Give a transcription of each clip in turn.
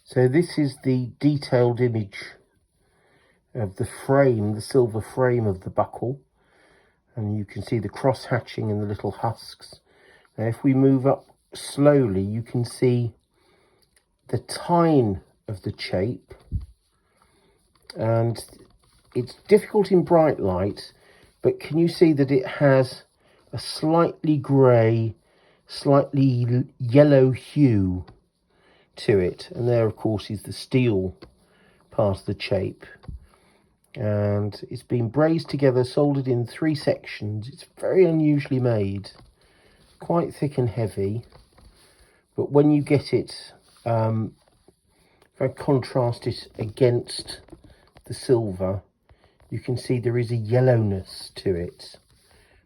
So this is the detailed image of the frame, the silver frame of the buckle. And you can see the cross hatching and the little husks. Now if we move up slowly, you can see the tine of the chape. And it's difficult in bright light, but can you see that it has a slightly grey, slightly yellow hue to it? And there, of course, is the steel part of the chape. And it's been brazed together, soldered in 3 sections. It's very unusually made, quite thick and heavy. But when you get it, if I contrast it against the silver, you can see there is a yellowness to it,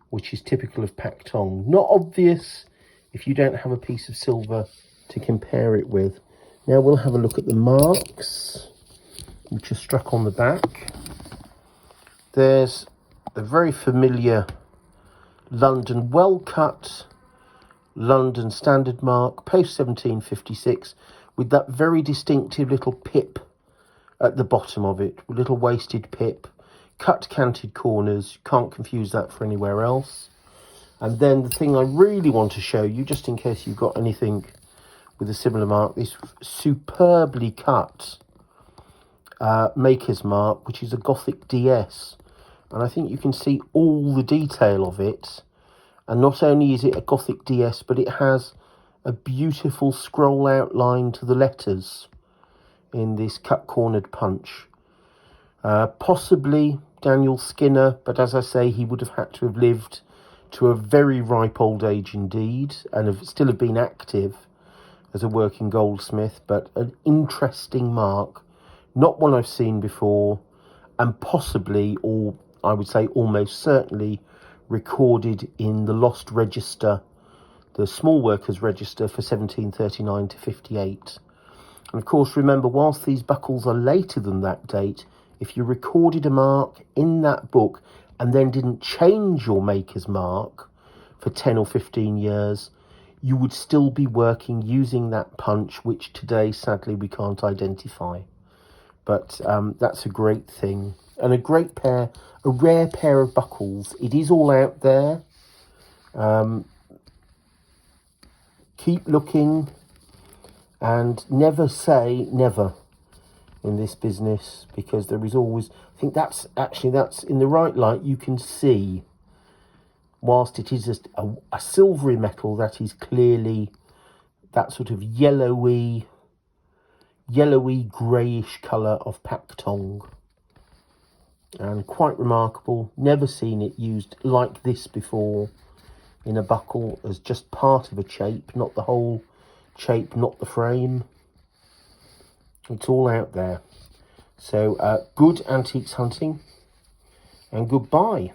which is typical of Pak Tong. Not obvious if you don't have a piece of silver to compare it with. Now we'll have a look at the marks, which are struck on the back. There's a very familiar London, well-cut London standard mark, post 1756, with that very distinctive little pip at the bottom of it, little wasted pip, cut canted corners. Can't confuse that for anywhere else. And then the thing I really want to show you, just in case you've got anything with a similar mark, this superbly cut maker's mark, which is a Gothic DS. And I think you can see all the detail of it. And not only is it a Gothic DS, but it has a beautiful scroll outline to the letters in this cut cornered punch. Possibly Daniel Skinner, but as I say, he would have had to have lived to a very ripe old age indeed, and still have been active as a working goldsmith. But an interesting mark, not one I've seen before, and possibly, or I would say almost certainly, recorded in the Lost Register, the Small Workers Register for 1739 to 58. And of course, remember, whilst these buckles are later than that date, if you recorded a mark in that book and then didn't change your maker's mark for 10 or 15 years, you would still be working using that punch, which today, sadly, we can't identify. But that's a great thing. And a rare pair of buckles. It is all out there. Keep looking and never say never in this business, because there is always, I think that's in the right light, you can see, whilst it is just a silvery metal, that is clearly that sort of yellowy greyish colour of Pak Tong. And quite remarkable. Never seen it used like this before in a buckle, as just part of a chape, not the whole chape, not the frame. It's all out there. So good antiques hunting, and goodbye.